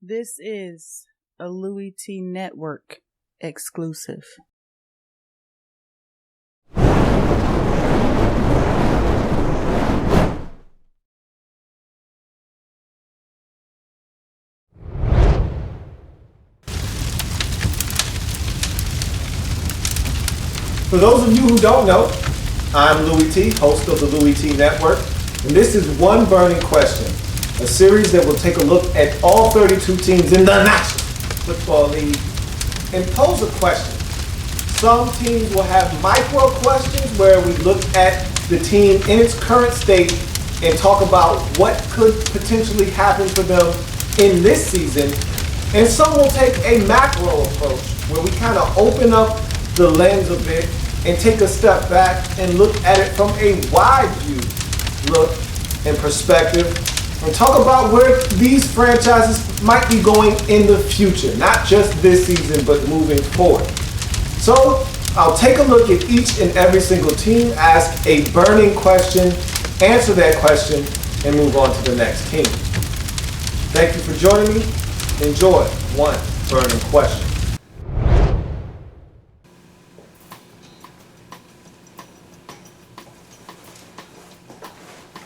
This is a Louie Tee Network exclusive. For those of you who don't know, I'm Louie Tee, host of the Louie Tee Network, and this is One Burning Question, a series that will take a look at all 32 teams in the National Football League and pose a question. Some teams will have micro questions where we look at the team in its current state and talk about what could potentially happen for them in this season, and some will take a macro approach where we kind of open up the lens a bit and take a step back and look at it from a wide view look and perspective and talk about where these franchises might be going in the future, not just this season, but moving forward. So I'll take a look at each and every single team, ask a burning question, answer that question, and move on to the next team. Thank you for joining me. Enjoy One Burning Question.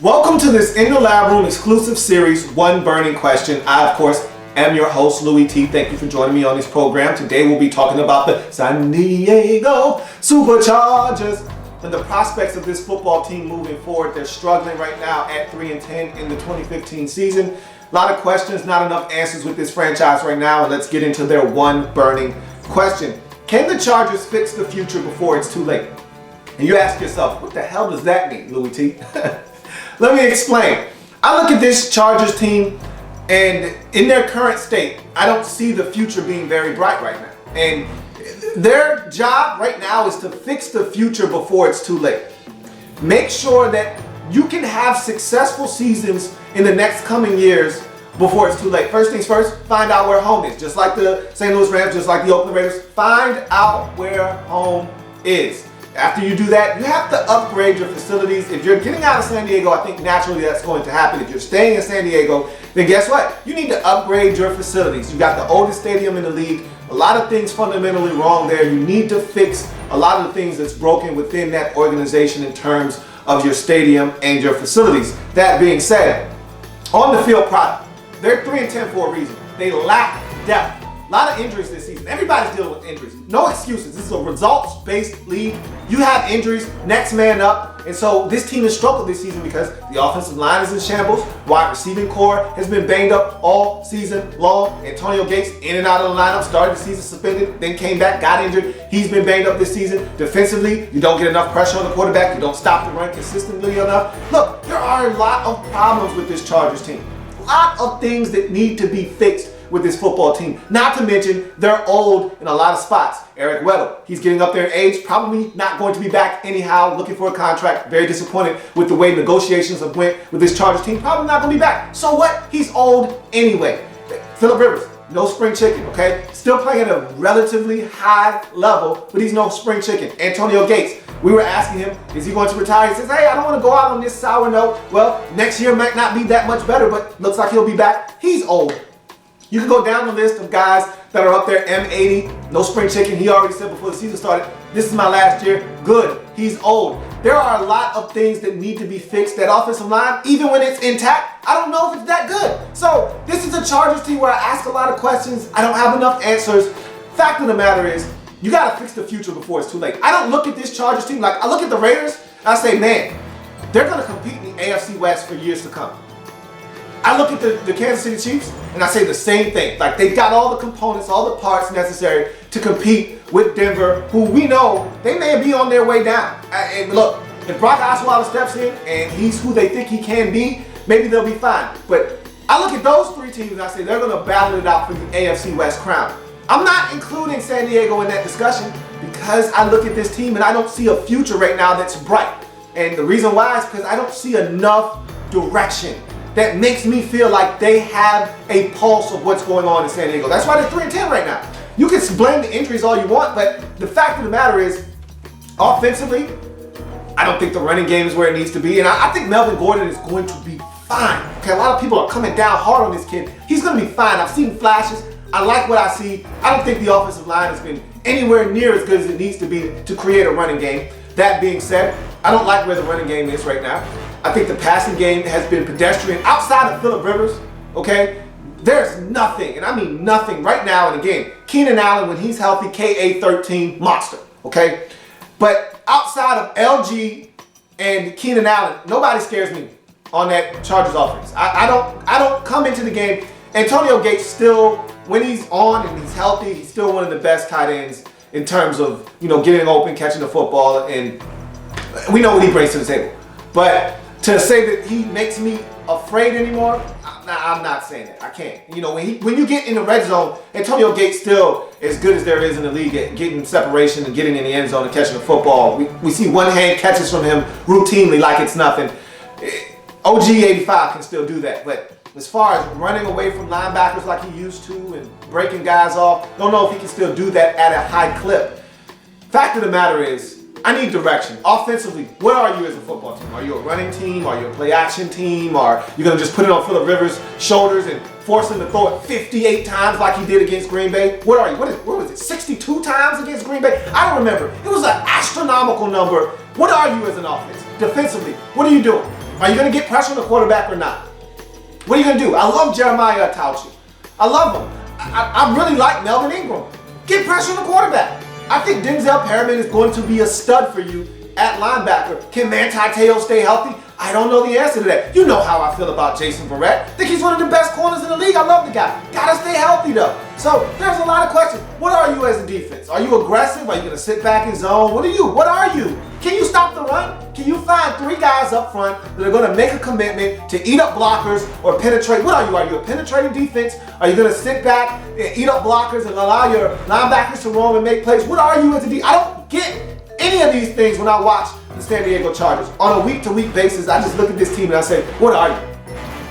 Welcome to this In the Lab Room exclusive series, One Burning Question. I, of course, am your host, Louie Tee. Thank you for joining me on this program. Today we'll be talking about the San Diego Superchargers and the prospects of this football team moving forward. They're struggling right now at 3-10 in the 2015 season. A lot of questions, not enough answers with this franchise right now, and let's get into their one burning question. Can the Chargers fix the future before it's too late? And you ask yourself, what the hell does that mean, Louie Tee? Let me explain. I look at this Chargers team, and in their current state, I don't see the future being very bright right now. And their job right now is to fix the future before it's too late. Make sure that you can have successful seasons in the next coming years before it's too late. First things first, find out where home is. Just like the St. Louis Rams, just like the Oakland Raiders, find out where home is. After you do that, you have to upgrade your facilities. If you're getting out of San Diego, I think naturally that's going to happen. If you're staying in San Diego, then guess what? You need to upgrade your facilities. You got the oldest stadium in the league. A lot of things fundamentally wrong there. You need to fix a lot of the things that's broken within that organization in terms of your stadium and your facilities. That being said, on the field product, they're 3-10 for a reason. They lack depth. A lot of injuries this season. Everybody's dealing with injuries. No excuses. This is a results-based league. You have injuries, next man up. And so this team has struggled this season because the offensive line is in shambles. Wide receiving core has been banged up all season long. Antonio Gates in and out of the lineup, started the season suspended, then came back, got injured. He's been banged up this season. Defensively, you don't get enough pressure on the quarterback. You don't stop the run consistently enough. Look, there are a lot of problems with this Chargers team. A lot of things that need to be fixed with this football team. Not to mention, they're old in a lot of spots. Eric Weddle, he's getting up there in age, probably not going to be back anyhow, looking for a contract. Very disappointed with the way negotiations have went with this Chargers team. Probably not going to be back. So what? He's old anyway. Phillip Rivers, no spring chicken, okay? Still playing at a relatively high level, but he's no spring chicken. Antonio Gates, we were asking him, is he going to retire? He says, hey, I don't want to go out on this sour note. Well, next year might not be that much better, but looks like he'll be back. He's old. You can go down the list of guys that are up there. M80, no spring chicken. He already said before the season started, this is my last year. Good. He's old. There are a lot of things that need to be fixed. That offensive line, even when it's intact, I don't know if it's that good. So this is a Chargers team where I ask a lot of questions. I don't have enough answers. Fact of the matter is, you got to fix the future before it's too late. I don't look at this Chargers team like I look at the Raiders. I say, man, they're going to compete in the AFC West for years to come. I look at the Kansas City Chiefs and I say the same thing. Like, they've got all the components, all the parts necessary to compete with Denver, who we know they may be on their way down. And look, if Brock Osweiler steps in and he's who they think he can be, maybe they'll be fine. But I look at those three teams and I say they're going to battle it out for the AFC West crown. I'm not including San Diego in that discussion because I look at this team and I don't see a future right now that's bright. And the reason why is because I don't see enough direction that makes me feel like they have a pulse of what's going on in San Diego. That's why they're 3-10 right now. You can blame the injuries all you want, but the fact of the matter is, offensively, I don't think the running game is where it needs to be. And I think Melvin Gordon is going to be fine. Okay, a lot of people are coming down hard on this kid. He's going to be fine. I've seen flashes. I like what I see. I don't think the offensive line has been anywhere near as good as it needs to be to create a running game. That being said, I don't like where the running game is right now. I think the passing game has been pedestrian outside of Phillip Rivers, okay? There's nothing, and I mean nothing right now. And again, Keenan Allen, when he's healthy, KA13, monster, okay? But outside of LG and Keenan Allen, nobody scares me on that Chargers offense. I don't come into the game. Antonio Gates still, when he's on and he's healthy, he's still one of the best tight ends in terms of, getting open, catching the football, and we know what he brings to the table. But to say that he makes me afraid anymore, I'm not saying that. I can't. When you get in the red zone, Antonio Gates still as good as there is in the league at getting separation and getting in the end zone and catching the football. We see one-hand catches from him routinely like it's nothing. OG 85 can still do that, but as far as running away from linebackers like he used to and breaking guys off, don't know if he can still do that at a high clip. Fact of the matter is, I need direction. Offensively, where are you as a football team? Are you a running team? Are you a play-action team? Are you going to just put it on Phillip Rivers' shoulders and force him to throw it 58 times like he did against Green Bay? Where are you? What was it, 62 times against Green Bay? I don't remember. It was an astronomical number. What are you as an offense? Defensively, what are you doing? Are you going to get pressure on the quarterback or not? What are you going to do? I love Jeremiah Tauchi. I love him. I really like Melvin Ingram. Get pressure on the quarterback. I think Denzel Perryman is going to be a stud for you at linebacker. Can Manti Te'o stay healthy? I don't know the answer to that. You know how I feel about Jason Verrett. I think he's one of the best corners in the league. I love the guy. Gotta stay healthy though. So there's a lot of questions. What are you as a defense? Are you aggressive? Are you gonna sit back in zone? What are you? What are you? Can you stop the run? Can you find 3 guys up front that are gonna make a commitment to eat up blockers or penetrate? What are you? Are you a penetrating defense? Are you gonna sit back and eat up blockers and allow your linebackers to roam and make plays? What are you as a defense? I don't get any of these things when I watch the San Diego Chargers. On a week-to-week basis, I just look at this team and I say, what are you?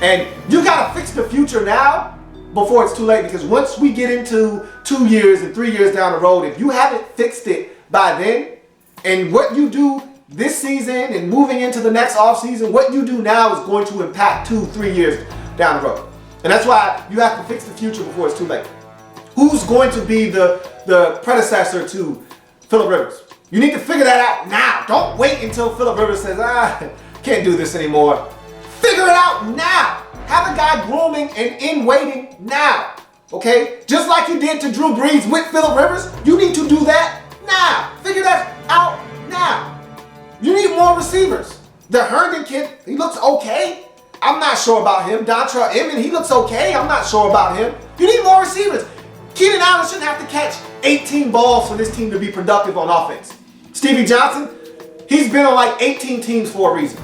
And you gotta fix the future now before it's too late, because once we get into 2 years and 3 years down the road, if you haven't fixed it by then, and what you do this season and moving into the next offseason, what you do now is going to impact 2-3 years down the road. And that's why you have to fix the future before it's too late. Who's going to be the predecessor to Phillip Rivers? You need to figure that out now. Don't wait until Phillip Rivers says, can't do this anymore. Figure it out now. Have a guy grooming and in waiting now. Okay? Just like you did to Drew Brees with Phillip Rivers, you need to do that now. Figure that out now. You need more receivers. The Herndon kid, he looks okay. I'm not sure about him. Dontrell Inman, he looks okay. I'm not sure about him. You need more receivers. Keenan Allen shouldn't have to catch 18 balls for this team to be productive on offense. Stevie Johnson, he's been on like 18 teams for a reason.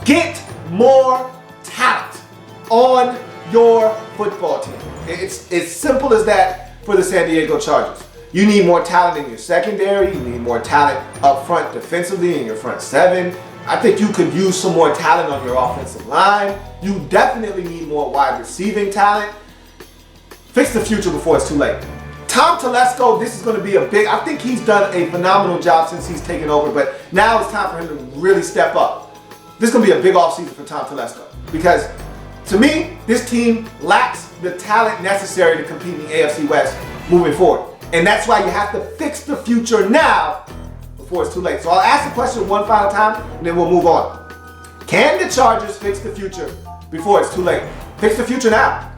Get more talent on your football team. It's as simple as that for the San Diego Chargers. You need more talent in your secondary. You need more talent up front defensively in your front seven. I think you could use some more talent on your offensive line. You definitely need more wide receiving talent. Fix the future before it's too late. Tom Telesco, this is going to be I think he's done a phenomenal job since he's taken over, but now it's time for him to really step up. This is going to be a big offseason for Tom Telesco, because to me, this team lacks the talent necessary to compete in the AFC West moving forward. And that's why you have to fix the future now before it's too late. So I'll ask the question one final time and then we'll move on. Can the Chargers fix the future before it's too late? Fix the future now.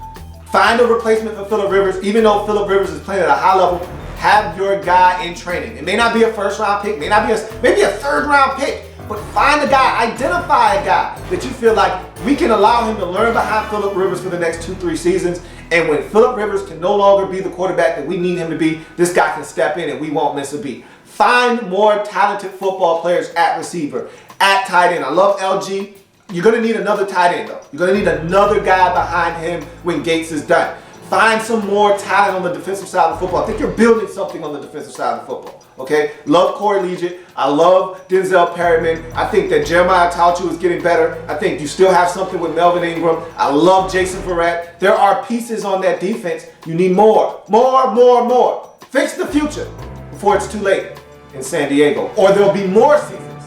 Find a replacement for Phillip Rivers. Even though Phillip Rivers is playing at a high level, have your guy in training. It may not be a first-round pick, maybe a third-round pick, but find a guy, identify a guy that you feel like we can allow him to learn behind Phillip Rivers for the next 2-3 seasons. And when Phillip Rivers can no longer be the quarterback that we need him to be, this guy can step in and we won't miss a beat. Find more talented football players at receiver, at tight end. I love LG. You're going to need another tight end though. You're going to need another guy behind him when Gates is done. Find some more talent on the defensive side of the football. I think you're building something on the defensive side of the football. Okay? Love Corey Liuget. I love Denzel Perryman. I think that Jeremiah Tauchi is getting better. I think you still have something with Melvin Ingram. I love Jason Verrett. There are pieces on that defense. You need more. More. Fix the future before it's too late in San Diego. Or there'll be more seasons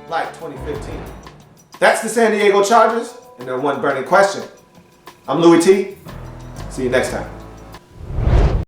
like 2015. That's the San Diego Chargers. and their one burning question. I'm Louie Tee. See you next time.